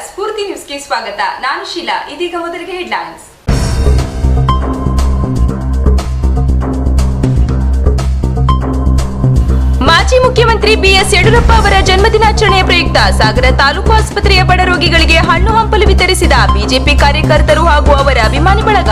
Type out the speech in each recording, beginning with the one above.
ಸ್ಫೂರ್ತಿ ನ್ಯೂಸ್ಗೆ ಸ್ವಾಗತ. ನಾನು ಶೀಲಾ. ಇದೀಗ ಮೊದಲಿಗೆ ಹೆಡ್ಲೈನ್ಸ್. ಮಾಜಿ ಮುಖ್ಯಮಂತ್ರಿ ಬಿಎಸ್ ಯಡಿಯೂರಪ್ಪ ಅವರ ಜನ್ಮದಿನಾಚರಣೆಯ ಪ್ರಯುಕ್ತ ಸಾಗರ ತಾಲೂಕು ಆಸ್ಪತ್ರೆಯ ಬಡ ರೋಗಿಗಳಿಗೆ ಹಣ್ಣು ಹಂಪಲು ವಿತರಿಸಿದ ಬಿಜೆಪಿ ಕಾರ್ಯಕರ್ತರು ಹಾಗೂ ಅವರ ಅಭಿಮಾನಿ ಬಳಗ.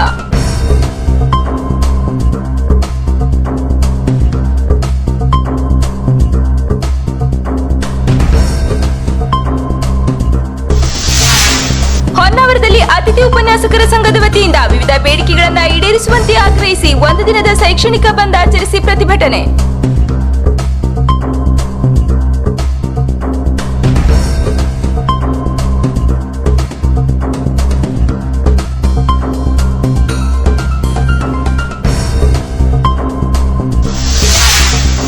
ಹೊನ್ನಾವರದಲ್ಲಿ ಅತಿಥಿ ಉಪನ್ಯಾಸಕರ ಸಂಘದ ವತಿಯಿಂದ ವಿವಿಧ ಬೇಡಿಕೆಗಳನ್ನು ಈಡೇರಿಸುವಂತೆ ಆಗ್ರಹಿಸಿ ಒಂದು ದಿನದ ಶೈಕ್ಷಣಿಕ ಬಂದ್ ಆಚರಿಸಿ ಪ್ರತಿಭಟನೆ.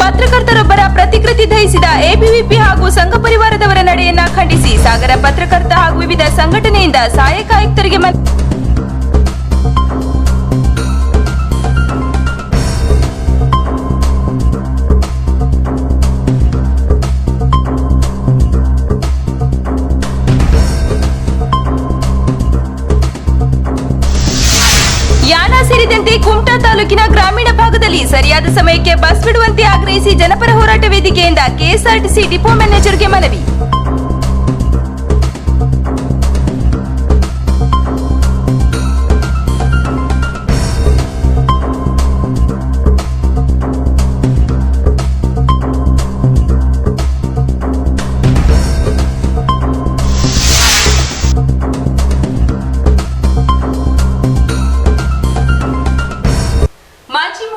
ಪತ್ರಕರ್ತರೊಬ್ಬರ ಪ್ರತಿಕೃತಿ ದಹಿಸಿದ ಎಬಿವಿಪಿ ಹಾಗೂ ಸಂಘ ಪರಿವಾರದವರ ನಡೆಯನ್ನ ಖಂಡಿಸಿ ಸಾಗರ ಪತ್ರಕರ್ತ ಹಾಗೂ ವಿವಿಧ ಸಂಘಟನೆಯಿಂದ ಸಹಾಯಕ ಆಯುಕ್ತರಿಗೆ ಯಾನ ಸೇರಿದಂತೆ ಕುಮಟಾ ತಾಲೂಕಿನ ಗ್ರಾಮೀಣ ಭಾಗದಲ್ಲಿ ಸರಿಯಾದ ಸಮಯಕ್ಕೆ ಬಸ್ ಬಿಡುವಂತೆ ಆಗ್ರಹಿಸಿ ಜನಪರ ಹೋರಾಟ ವೇದಿಕೆಯಿಂದ ಕೆಎಸ್ಆರ್ಟಿಸಿ ಡಿಪೋ ಮ್ಯಾನೇಜರ್ಗೆ ಮನವಿ.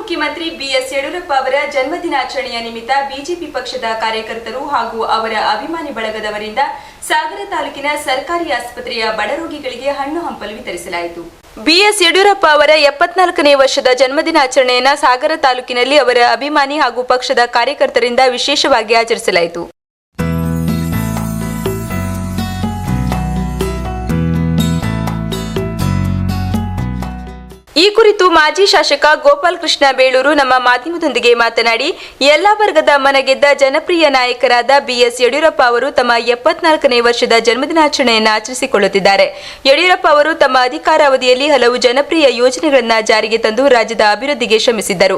ಮುಖ್ಯಮಂತ್ರಿ ಬಿಎಸ್ ಯಡಿಯೂರಪ್ಪ ಅವರ ಜನ್ಮದಿನಾಚರಣೆಯ ನಿಮಿತ್ತ ಬಿಜೆಪಿ ಪಕ್ಷದ ಕಾರ್ಯಕರ್ತರು ಹಾಗೂ ಅವರ ಅಭಿಮಾನಿ ಬಳಗದವರಿಂದ ಸಾಗರ ತಾಲೂಕಿನ ಸರ್ಕಾರಿ ಆಸ್ಪತ್ರೆಯ ಬಡ ರೋಗಿಗಳಿಗೆ ಹಣ್ಣು ಹಂಪಲು ವಿತರಿಸಲಾಯಿತು. ಬಿಎಸ್ ಯಡಿಯೂರಪ್ಪ ಅವರ 74ನೇ ವರ್ಷದ ಜನ್ಮದಿನಾಚರಣೆಯನ್ನು ಸಾಗರ ತಾಲೂಕಿನಲ್ಲಿ ಅವರ ಅಭಿಮಾನಿ ಹಾಗೂ ಪಕ್ಷದ ಕಾರ್ಯಕರ್ತರಿಂದ ವಿಶೇಷವಾಗಿ ಆಚರಿಸಲಾಯಿತು. ಈ ಕುರಿತು ಮಾಜಿ ಶಾಸಕ ಗೋಪಾಲ್ ಕೃಷ್ಣ ಬೇಳೂರು ನಮ್ಮ ಮಾಧ್ಯಮದೊಂದಿಗೆ ಮಾತನಾಡಿ, ಎಲ್ಲಾ ವರ್ಗದ ಮನಗೆದ್ದ ಜನಪ್ರಿಯ ನಾಯಕರಾದ ಬಿಎಸ್ ಯಡಿಯೂರಪ್ಪ ಅವರು ತಮ್ಮ 74ನೇ ವರ್ಷದ ಜನ್ಮದಿನಾಚರಣೆಯನ್ನು ಆಚರಿಸಿಕೊಳ್ಳುತ್ತಿದ್ದಾರೆ. ಯಡಿಯೂರಪ್ಪ ಅವರು ತಮ್ಮ ಅಧಿಕಾರಾವಧಿಯಲ್ಲಿ ಹಲವು ಜನಪ್ರಿಯ ಯೋಜನೆಗಳನ್ನು ಜಾರಿಗೆ ತಂದು ರಾಜ್ಯದ ಅಭಿವೃದ್ಧಿಗೆ ಶ್ರಮಿಸಿದ್ದರು.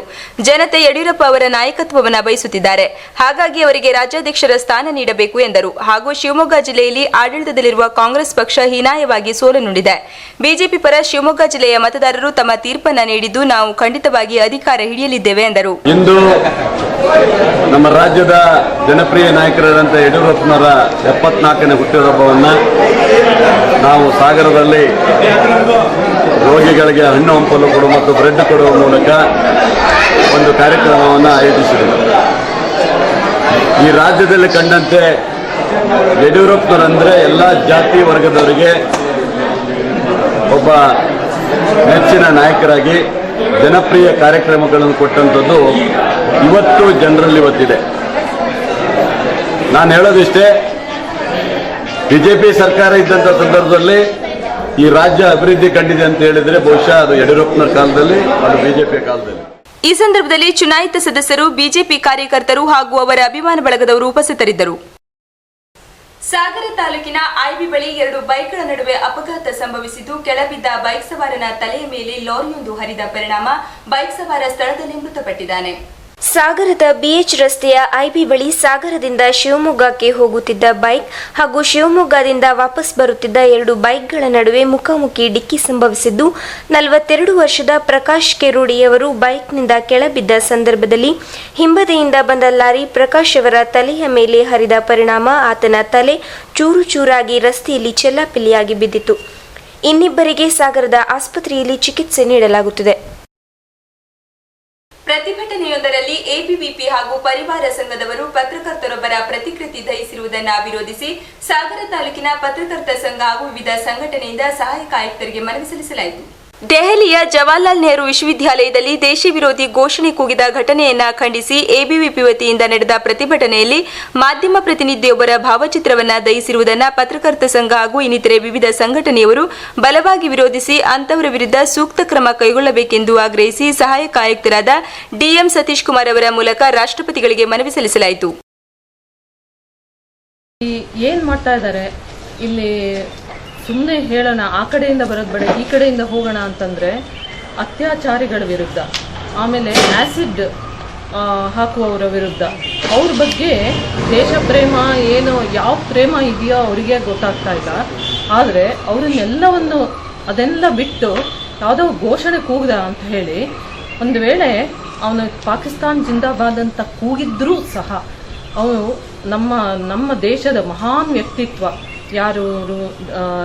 ಜನತೆ ಯಡಿಯೂರಪ್ಪ ಅವರ ನಾಯಕತ್ವವನ್ನು ಬಯಸುತ್ತಿದ್ದಾರೆ. ಹಾಗಾಗಿ ಅವರಿಗೆ ರಾಜ್ಯಾಧ್ಯಕ್ಷರ ಸ್ಥಾನ ನೀಡಬೇಕು ಎಂದರು. ಹಾಗೂ ಶಿವಮೊಗ್ಗ ಜಿಲ್ಲೆಯಲ್ಲಿ ಆಡಳಿತದಲ್ಲಿರುವ ಕಾಂಗ್ರೆಸ್ ಪಕ್ಷ ಹೀನಾಯವಾಗಿ ಸೋಲುನುಂಡಿದೆ. ಬಿಜೆಪಿ ಪರ ಶಿವಮೊಗ್ಗ ಜಿಲ್ಲೆಯ ಮತದಾರರು ತಮ್ಮ ತೀರ್ಪನ್ನ ನೀಡಿದ್ದು ನಾವು ಖಂಡಿತವಾಗಿ ಅಧಿಕಾರ ಹಿಡಿಯಲಿದ್ದೇವೆ ಎಂದರು. ಇಂದು ನಮ್ಮ ರಾಜ್ಯದ ಜನಪ್ರಿಯ ನಾಯಕರಾದಂಥ ಯಡಿಯೂರಪ್ಪನವರ 74ನೇ ಹುಟ್ಟುಹಬ್ಬವನ್ನು ನಾವು ಸಾಗರದಲ್ಲಿ ರೋಗಿಗಳಿಗೆ ಹಣ್ಣು ಹಂಪಲು ಕೊಡುವ ಮತ್ತು ಬ್ರೆಡ್ ಕೊಡುವ ಮೂಲಕ ಒಂದು ಕಾರ್ಯಕ್ರಮವನ್ನು ಆಯೋಜಿಸಿದರು. ಈ ರಾಜ್ಯದಲ್ಲಿ ಕಂಡಂತೆ ಯಡಿಯೂರಪ್ಪನವರಂದರೆ ಎಲ್ಲ ಜಾತಿ ವರ್ಗದವರಿಗೆ ಒಬ್ಬ ನೆಚ್ಚಿನ ನಾಯಕರಾಗಿ ಜನಪ್ರಿಯ ಕಾರ್ಯಕ್ರಮಗಳನ್ನು ಕೊಟ್ಟಂಥದ್ದು ಇವತ್ತು ಜನರಲ್ಲಿ ಇವತ್ತಿದೆ. ನಾನು ಹೇಳೋದಿಷ್ಟೇ, ಬಿಜೆಪಿ ಸರ್ಕಾರ ಇದ್ದಂಥ ಸಂದರ್ಭದಲ್ಲಿ ಈ ರಾಜ್ಯ ಅಭಿವೃದ್ಧಿ ಕಂಡಿದೆ ಅಂತ ಹೇಳಿದ್ರೆ ಬಹುಶಃ ಅದು ಯಡಿಯೂರಪ್ಪನ ಕಾಲದಲ್ಲಿ, ಅದು ಬಿಜೆಪಿಯ ಕಾಲದಲ್ಲಿ. ಈ ಸಂದರ್ಭದಲ್ಲಿ ಚುನಾಯಿತ ಸದಸ್ಯರು, ಬಿಜೆಪಿ ಕಾರ್ಯಕರ್ತರು ಹಾಗೂ ಅವರ ಅಭಿಮಾನ ಬಳಗದವರು ಉಪಸ್ಥಿತರಿದ್ದರು. ಸಾಗರ ತಾಲೂಕಿನ ಐಬಿ ಬಳಿ 2 ಬೈಕ್ಗಳ ನಡುವೆ ಅಪಘಾತ ಸಂಭವಿಸಿದ್ದು, ಕೆಳಬಿದ್ದ ಬೈಕ್ ಸವಾರನ ತಲೆಯ ಮೇಲೆ ಲಾರಿಯೊಂದು ಹರಿದ ಪರಿಣಾಮ ಬೈಕ್ ಸವಾರ ಸ್ಥಳದಲ್ಲಿ ಮೃತಪಟ್ಟಿದ್ದಾನೆ. ಸಾಗರದ ಬಿಎಚ್ ರಸ್ತೆಯ ಐಬಿ ಬಳಿ ಸಾಗರದಿಂದ ಶಿವಮೊಗ್ಗಕ್ಕೆ ಹೋಗುತ್ತಿದ್ದ ಬೈಕ್ ಹಾಗೂ ಶಿವಮೊಗ್ಗದಿಂದ ವಾಪಸ್ ಬರುತ್ತಿದ್ದ 2 ಬೈಕ್ಗಳ ನಡುವೆ ಮುಖಾಮುಖಿ ಡಿಕ್ಕಿ ಸಂಭವಿಸಿದ್ದು, 42 ವರ್ಷದ ಪ್ರಕಾಶ್ ಕೆರೂಡಿಯವರು ಬೈಕ್ನಿಂದ ಕೆಳಬಿದ್ದ ಸಂದರ್ಭದಲ್ಲಿ ಹಿಂಬದಿಯಿಂದ ಬಂದ ಲಾರಿ ಪ್ರಕಾಶ್ ಅವರ ತಲೆಯ ಮೇಲೆ ಹರಿದ ಪರಿಣಾಮ ಆತನ ತಲೆ ಚೂರು ಚೂರಾಗಿ ರಸ್ತೆಯಲ್ಲಿ ಚೆಲ್ಲಾಪಿಲ್ಲಿಯಾಗಿ ಬಿದ್ದಿತು. ಇನ್ನಿಬ್ಬರಿಗೆ ಸಾಗರದ ಆಸ್ಪತ್ರೆಯಲ್ಲಿ ಚಿಕಿತ್ಸೆ ನೀಡಲಾಗುತ್ತಿದೆ. ಪ್ರತಿಭಟನೆಯೊಂದರಲ್ಲಿ ಎಬಿವಿಪಿ ಹಾಗೂ ಪರಿವಾರ ಸಂಘದವರು ಪತ್ರಕರ್ತರೊಬ್ಬರ ಪ್ರತಿಕೃತಿ ದಹಿಸಿರುವುದನ್ನು ವಿರೋಧಿಸಿ ಸಾಗರ ತಾಲೂಕಿನ ಪತ್ರಕರ್ತ ಸಂಘ ಹಾಗೂ ವಿವಿಧ ಸಂಘಟನೆಯಿಂದ ಸಹಾಯಕ ಆಯುಕ್ತರಿಗೆ ಮನವಿ ಸಲ್ಲಿಸಲಾಯಿತು. ದೆಹಲಿಯ ಜವಾಹರ್ಲಾಲ್ ನೆಹರು ವಿಶ್ವವಿದ್ಯಾಲಯದಲ್ಲಿ ದೇಶ ವಿರೋಧಿ ಘೋಷಣೆ ಕೂಗಿದ ಘಟನೆಯನ್ನ ಖಂಡಿಸಿ ಎಬಿವಿಪಿ ವತಿಯಿಂದ ನಡೆದ ಪ್ರತಿಭಟನೆಯಲ್ಲಿ ಮಾಧ್ಯಮ ಪ್ರತಿನಿಧಿಯೊಬ್ಬರ ಭಾವಚಿತ್ರವನ್ನ ದಹಿಸಿರುವುದನ್ನು ಪತ್ರಕರ್ತ ಸಂಘ ಹಾಗೂ ಇನ್ನಿತರೆ ವಿವಿಧ ಸಂಘಟನೆಯವರು ಬಲವಾಗಿ ವಿರೋಧಿಸಿ ಅಂತವರ ವಿರುದ್ಧ ಸೂಕ್ತ ಕ್ರಮ ಕೈಗೊಳ್ಳಬೇಕೆಂದು ಆಗ್ರಹಿಸಿ ಸಹಾಯಕ ಆಯುಕ್ತರಾದ ಡಿಎಂ ಸತೀಶ್ ಕುಮಾರ್ ಅವರ ಮೂಲಕ ರಾಷ್ಟ್ರಪತಿಗಳಿಗೆ ಮನವಿ ಸಲ್ಲಿಸಲಾಯಿತು. ಏನ್ ಮಾಡ್ತಾ ಇದ್ದಾರೆ, ಇಲ್ಲಿ ಸುಮ್ಮನೆ ಹೇಳೋಣ, ಆ ಕಡೆಯಿಂದ ಬರೋದು ಬೇಡ, ಈ ಕಡೆಯಿಂದ ಹೋಗೋಣ ಅಂತಂದರೆ ಅತ್ಯಾಚಾರಿಗಳ ವಿರುದ್ಧ, ಆಮೇಲೆ ಆ್ಯಸಿಡ್ ಹಾಕುವವರ ವಿರುದ್ಧ, ಅವ್ರ ಬಗ್ಗೆ ದೇಶ ಪ್ರೇಮ ಏನು ಯಾವ ಪ್ರೇಮ ಇದೆಯೋ ಅವರಿಗೆ ಗೊತ್ತಾಗ್ತಾ ಇಲ್ಲ. ಆದರೆ ಅವರನ್ನೆಲ್ಲವನ್ನು ಅದೆಲ್ಲ ಬಿಟ್ಟು ಯಾವುದೋ ಘೋಷಣೆ ಕೂಗ್ದ ಅಂತ ಹೇಳಿ, ಒಂದು ವೇಳೆ ಅವನು ಪಾಕಿಸ್ತಾನ್ ಜಿಂದಾಬಾದ್ ಅಂತ ಕೂಗಿದ್ರೂ ಸಹ ಅವನು ನಮ್ಮ ದೇಶದ ಮಹಾನ್ ವ್ಯಕ್ತಿತ್ವ ಯಾರು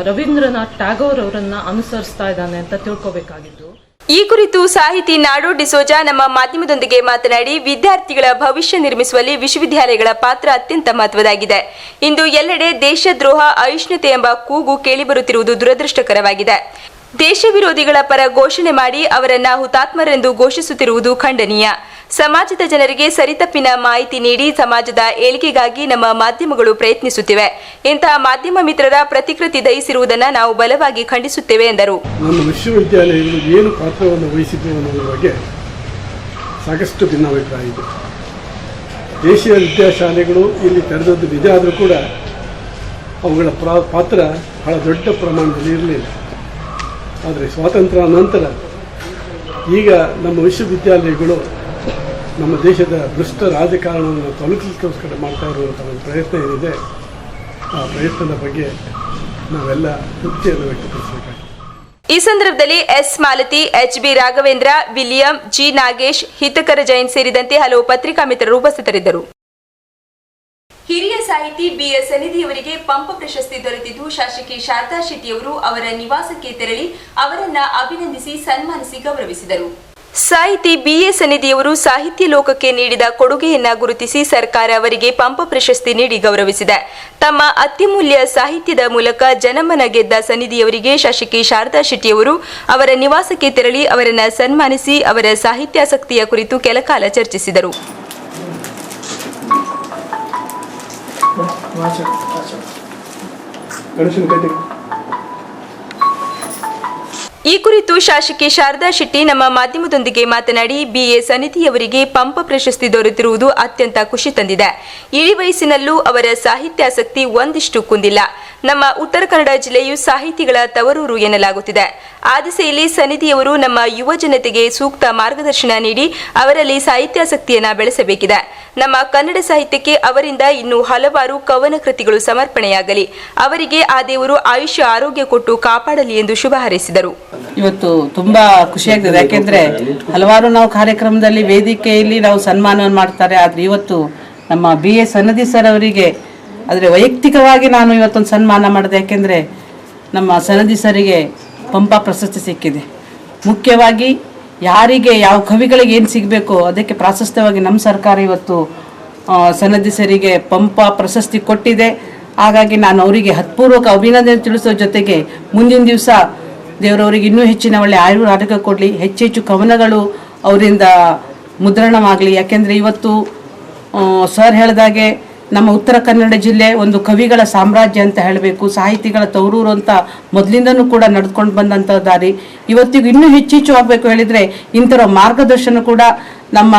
ರವೀಂದ್ರನಾಥ್ ಟ್ಯಾಗೋರ್ ಅವರನ್ನು ಅನುಸರಿಸ್ತಾ ಇದ್ದಾನೆ ಅಂತ ತಿಳ್ಕೊಬೇಕಾಗಿತ್ತು. ಈ ಕುರಿತು ಸಾಹಿತಿ ನಾಡೋ ಡಿಸೋಜಾ ನಮ್ಮ ಮಾಧ್ಯಮದೊಂದಿಗೆ ಮಾತನಾಡಿ, ವಿದ್ಯಾರ್ಥಿಗಳ ಭವಿಷ್ಯ ನಿರ್ಮಿಸುವಲ್ಲಿ ವಿಶ್ವವಿದ್ಯಾಲಯಗಳ ಪಾತ್ರ ಅತ್ಯಂತ ಮಹತ್ವದಾಗಿದೆ. ಇಂದು ಎಲ್ಲೆಡೆ ದೇಶದ್ರೋಹ, ಅಹಿಷ್ಣುತೆ ಎಂಬ ಕೂಗು ಕೇಳಿಬರುತ್ತಿರುವುದು ದುರದೃಷ್ಟಕರವಾಗಿದೆ. ದೇಶ ವಿರೋಧಿಗಳ ಪರ ಘೋಷಣೆ ಮಾಡಿ ಅವರನ್ನ ಹುತಾತ್ಮರೆಂದು ಘೋಷಿಸುತ್ತಿರುವುದು ಖಂಡನೀಯ. ಸಮಾಜದ ಜನರಿಗೆ ಸರಿತಪ್ಪಿನ ಮಾಹಿತಿ ನೀಡಿ ಸಮಾಜದ ಏಳಿಗೆಗಾಗಿ ನಮ್ಮ ಮಾಧ್ಯಮಗಳು ಪ್ರಯತ್ನಿಸುತ್ತಿವೆ. ಇಂತಹ ಮಾಧ್ಯಮ ಮಿತ್ರರ ಪ್ರತಿಕೃತಿ ದಹಿಸಿರುವುದನ್ನು ನಾವು ಬಲವಾಗಿ ಖಂಡಿಸುತ್ತೇವೆ ಎಂದರು. ನಮ್ಮ ವಿಶ್ವವಿದ್ಯಾಲಯಗಳು ಏನು ಪಾತ್ರವನ್ನು ವಹಿಸಿದೆ ಅನ್ನೋದ್ರ ಬಗ್ಗೆ ಸಾಕಷ್ಟು ಭಿನ್ನಾಭಿಪ್ರಾಯ ಇದೆ. ದೇಶೀಯ ವಿದ್ಯಾಶಾಲೆಗಳು ಇಲ್ಲಿ ತೆರೆದದ್ದು ನಿಜ ಆದರೂ ಕೂಡ ಅವುಗಳ ಪಾತ್ರ ಬಹಳ ದೊಡ್ಡ ಪ್ರಮಾಣದಲ್ಲಿ ಇರಲಿಲ್ಲ. ಆದರೆ ಸ್ವಾತಂತ್ರ್ಯ ನಂತರ ಈಗ ನಮ್ಮ ವಿಶ್ವವಿದ್ಯಾಲಯಗಳು ನಮ್ಮ ದೇಶದ ಭ್ರಷ್ಟ ರಾಜಕಾರಣವನ್ನು ತೊಲಗಿಸಲಿಕ್ಕೋಸ್ಕರ ಮಾಡ್ತಾ ಇರುವಂಥ ಒಂದು ಪ್ರಯತ್ನ ಏನಿದೆ, ಆ ಪ್ರಯತ್ನದ ಬಗ್ಗೆ ನಾವೆಲ್ಲ ತೃಪ್ತಿಯನ್ನು ವ್ಯಕ್ತಪಡಿಸಬೇಕಾಗಿದೆ. ಈ ಸಂದರ್ಭದಲ್ಲಿ S Malathi, H B Raghavendra, William, G Nagesh, Hithakara Jain ಸೇರಿದಂತೆ ಹಲವು ಪತ್ರಿಕಾ ಮಿತ್ರರು ಉಪಸ್ಥಿತರಿದ್ದರು. ಹಿರಿಯ ಸಾಹಿತಿ ಬಿಎಸ್ ಸನ್ನಿಧಿಯವರಿಗೆ ಪಂಪ ಪ್ರಶಸ್ತಿ ದೊರೆತಿದ್ದು, ಶಾಸಕಿ ಶಾರದಾ ಶೆಟ್ಟಿಯವರು ಅವರ ನಿವಾಸಕ್ಕೆ ತೆರಳಿ ಅವರನ್ನ ಅಭಿನಂದಿಸಿ ಸನ್ಮಾನಿಸಿ ಗೌರವಿಸಿದರು. ಸಾಹಿತಿ ಬಿಎಸ್ ಸನ್ನಿಧಿಯವರು ಸಾಹಿತ್ಯ ಲೋಕಕ್ಕೆ ನೀಡಿದ ಕೊಡುಗೆಯನ್ನ ಗುರುತಿಸಿ ಸರ್ಕಾರ ಅವರಿಗೆ ಪಂಪ ಪ್ರಶಸ್ತಿ ನೀಡಿ ಗೌರವಿಸಿದೆ. ತಮ್ಮ ಅತ್ಯಮೂಲ್ಯ ಸಾಹಿತ್ಯದ ಮೂಲಕ ಜನಮನ ಗೆದ್ದ ಸನ್ನಿಧಿಯವರಿಗೆ ಶಾಸಕಿ ಶಾರದಾ ಶೆಟ್ಟಿಯವರು ಅವರ ನಿವಾಸಕ್ಕೆ ತೆರಳಿ ಅವರನ್ನ ಸನ್ಮಾನಿಸಿ ಅವರ ಸಾಹಿತ್ಯಾಸಕ್ತಿಯ ಕುರಿತು ಕೆಲಕಾಲ ಚರ್ಚಿಸಿದರು. ಈ ಕುರಿತು ಶಾಸಕಿ ಶಾರದಾ ಶೆಟ್ಟಿ ನಮ್ಮ ಮಾಧ್ಯಮದೊಂದಿಗೆ ಮಾತನಾಡಿ, ಬಿಎ ಸನ್ನಿಧಿಯವರಿಗೆ ಪಂಪ ಪ್ರಶಸ್ತಿ ದೊರೆತಿರುವುದು ಅತ್ಯಂತ ಖುಷಿ ತಂದಿದೆ. ಇಳಿ ವಯಸ್ಸಿನಲ್ಲೂ ಅವರ ಸಾಹಿತ್ಯಾಸಕ್ತಿ ಒಂದಿಷ್ಟು ಕುಂದಿಲ್ಲ. ನಮ್ಮ ಉತ್ತರ ಕನ್ನಡ ಜಿಲ್ಲೆಯು ಸಾಹಿತಿಗಳ ತವರೂರು ಎನ್ನಲಾಗುತ್ತಿದೆ. ಆ ದಿಸೆಯಲ್ಲಿ ಸನ್ನಿಧಿಯವರು ನಮ್ಮ ಯುವ ಜನತೆಗೆ ಸೂಕ್ತ ಮಾರ್ಗದರ್ಶನ ನೀಡಿ ಅವರಲ್ಲಿ ಸಾಹಿತ್ಯಾಸಕ್ತಿಯನ್ನ ಬೆಳೆಸಬೇಕಿದೆ. ನಮ್ಮ ಕನ್ನಡ ಸಾಹಿತ್ಯಕ್ಕೆ ಅವರಿಂದ ಇನ್ನೂ ಹಲವಾರು ಕವನ ಕೃತಿಗಳು ಸಮರ್ಪಣೆಯಾಗಲಿ. ಅವರಿಗೆ ಆ ದೇವರು ಆಯುಷ್ಯ ಆರೋಗ್ಯ ಕೊಟ್ಟು ಕಾಪಾಡಲಿ ಎಂದು ಶುಭ ಹಾರೈಸಿದರು. ಇವತ್ತು ತುಂಬಾ ಖುಷಿಯಾಗ್ತದೆ. ಯಾಕೆಂದ್ರೆ ಹಲವಾರು ನಾವು ಕಾರ್ಯಕ್ರಮದಲ್ಲಿ ವೇದಿಕೆಯಲ್ಲಿ ನಾವು ಸನ್ಮಾನವನ್ನು ಮಾಡ್ತಾರೆ. ಆದ್ರೆ ಇವತ್ತು ನಮ್ಮ BS ಸನ್ನದಿ ಸರ್ ಅವರಿಗೆ ಆದರೆ ವೈಯಕ್ತಿಕವಾಗಿ ನಾನು ಇವತ್ತೊಂದು ಸನ್ಮಾನ ಮಾಡಿದೆ. ಯಾಕೆಂದರೆ ನಮ್ಮ ಸನ್ನದಿ ಸರಿಗೆ ಪಂಪ ಪ್ರಶಸ್ತಿ ಸಿಕ್ಕಿದೆ. ಮುಖ್ಯವಾಗಿ ಯಾರಿಗೆ ಯಾವ ಕವಿಗಳಿಗೆ ಏನು ಸಿಗಬೇಕೋ ಅದಕ್ಕೆ ಪ್ರಾಶಸ್ತ್ಯವಾಗಿ ನಮ್ಮ ಸರ್ಕಾರ ಇವತ್ತು ಸನ್ನದಿ ಸರಿಗೆ ಪಂಪ ಪ್ರಶಸ್ತಿ ಕೊಟ್ಟಿದೆ. ಹಾಗಾಗಿ ನಾನು ಅವರಿಗೆ ಹತ್ಪೂರ್ವಕ ಅಭಿನಂದನೆ ತಿಳಿಸೋ ಜೊತೆಗೆ ಮುಂದಿನ ದಿವಸ ದೇವರವರಿಗೆ ಇನ್ನೂ ಹೆಚ್ಚಿನ ಒಳ್ಳೆ ಆರೋಗ್ಯ ಕೊಡಲಿ, ಹೆಚ್ಚೆಚ್ಚು ಕವನಗಳು ಅವರಿಂದ ಮುದ್ರಣವಾಗಲಿ. ಯಾಕೆಂದರೆ ಇವತ್ತು ಸರ್ ಹೇಳಿದಾಗೆ ನಮ್ಮ ಉತ್ತರ ಕನ್ನಡ ಜಿಲ್ಲೆ ಒಂದು ಕವಿಗಳ ಸಾಮ್ರಾಜ್ಯ ಅಂತ ಹೇಳಬೇಕು, ಸಾಹಿತಿಗಳ ತವರೂರು ಅಂತ ಮೊದಲಿಂದನೂ ಕೂಡ ನಡೆದುಕೊಂಡು ಬಂದಂಥ ದಾರಿ ಇವತ್ತಿಗೂ ಇನ್ನೂ ಹೆಚ್ಚು ಆಗಬೇಕು ಹೇಳಿದರೆ ಇಂಥರ ಮಾರ್ಗದರ್ಶನ ಕೂಡ ನಮ್ಮ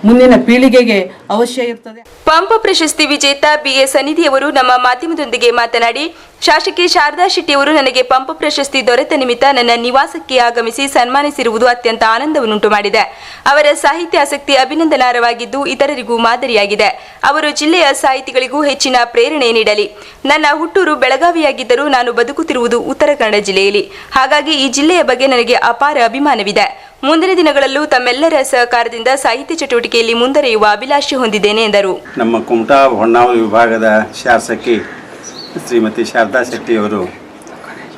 ಮುಂದಿನ ಪೀಳಿಗೆಗೆ ಅವಶ್ಯ ಇರ್ತದೆ. ಪಂಪ ಪ್ರಶಸ್ತಿ ವಿಜೇತ BS ಸನ್ನಿಧಿಯವರು ನಮ್ಮ ಮಾಧ್ಯಮದೊಂದಿಗೆ ಮಾತನಾಡಿ, ಶಾಸಕಿ ಶಾರದಾ ಶೆಟ್ಟಿಯವರು ನನಗೆ ಪಂಪ ಪ್ರಶಸ್ತಿ ದೊರೆತ ನಿಮಿತ್ತ ನನ್ನ ನಿವಾಸಕ್ಕೆ ಆಗಮಿಸಿ ಸನ್ಮಾನಿಸಿರುವುದು ಅತ್ಯಂತ ಆನಂದವನ್ನುಂಟು ಮಾಡಿದೆ. ಅವರ ಸಾಹಿತ್ಯ ಆಸಕ್ತಿ ಅಭಿನಂದನಾರ್ಹವಾಗಿದ್ದು ಇತರರಿಗೂ ಮಾದರಿಯಾಗಿದೆ. ಅವರು ಜಿಲ್ಲೆಯ ಸಾಹಿತಿಗಳಿಗೂ ಹೆಚ್ಚಿನ ಪ್ರೇರಣೆ ನೀಡಲಿ. ನನ್ನ ಹುಟ್ಟೂರು ಬೆಳಗಾವಿಯಾಗಿದ್ದರೂ ನಾನು ಬದುಕುತ್ತಿರುವುದು ಉತ್ತರ ಕನ್ನಡ ಜಿಲ್ಲೆಯಲ್ಲಿ. ಹಾಗಾಗಿ ಈ ಜಿಲ್ಲೆಯ ಬಗ್ಗೆ ನನಗೆ ಅಪಾರ ಅಭಿಮಾನವಿದೆ. ಮುಂದಿನ ದಿನಗಳಲ್ಲೂ ತಮ್ಮೆಲ್ಲರ ಸಹಕಾರದಿಂದ ಸಾಹಿತ್ಯ ಚಟುವಟಿಕೆಯಲ್ಲಿ ಮುಂದರಿಯುವ ಅಭಿಲಾಷೆ ಹೊಂದಿದ್ದೇನೆ ಎಂದರು. ನಮ್ಮ ಕುಮಟಾ ಹೊನ್ನಾವರ ವಿಭಾಗದ ಶಾಸಕಿ ಶ್ರೀಮತಿ ಶಾರದಾ ಶೆಟ್ಟಿಯವರು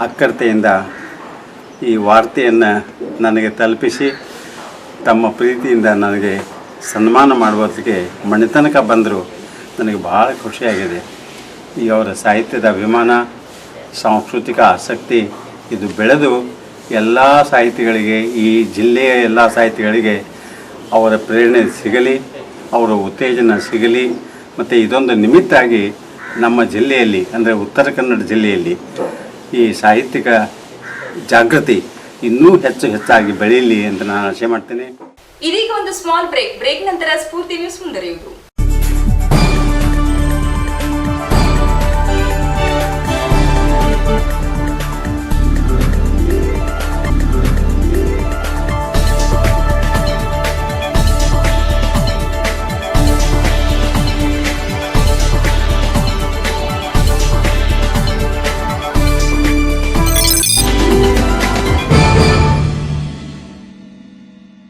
ಅಕ್ಕರ್ತೆಯಿಂದ ಈ ವಾರ್ತೆಯನ್ನು ನನಗೆ ತಲುಪಿಸಿ ತಮ್ಮ ಪ್ರೀತಿಯಿಂದ ನನಗೆ ಸನ್ಮಾನ ಮಾಡುವುದಕ್ಕೆ ಮಣಿತನಕ ಬಂದರು. ನನಗೆ ಭಾಳ ಖುಷಿಯಾಗಿದೆ. ಈ ಅವರ ಸಾಹಿತ್ಯದ ಅಭಿಮಾನ, ಸಾಂಸ್ಕೃತಿಕ ಆಸಕ್ತಿ ಇದು ಬೆಳೆದು ಎಲ್ಲ ಸಾಹಿತಿಗಳಿಗೆ, ಈ ಜಿಲ್ಲೆಯ ಎಲ್ಲ ಸಾಹಿತಿಗಳಿಗೆ ಅವರ ಪ್ರೇರಣೆ ಸಿಗಲಿ, ಅವರ ಉತ್ತೇಜನ ಸಿಗಲಿ. ಮತ್ತು ಇದೊಂದು ನಿಮಿತ್ತಾಗಿ ನಮ್ಮ ಜಿಲ್ಲೆಯಲ್ಲಿ ಅಂದರೆ ಉತ್ತರ ಕನ್ನಡ ಜಿಲ್ಲೆಯಲ್ಲಿ ಈ ಸಾಹಿತ್ಯಿಕ ಜಾಗೃತಿ ಇನ್ನೂ ಹೆಚ್ಚಾಗಿ ಬೆಳೆಯಲಿ ಅಂತ ನಾನು ಆಶೆ ಮಾಡ್ತೇನೆ. ಇದೀಗ ಒಂದು ಸ್ಮಾಲ್ ಬ್ರೇಕ್ ನಂತರ ಸ್ಫೂರ್ತಿ ನ್ಯೂಸ್ ಮುಂದುವರಿಯುವುದು.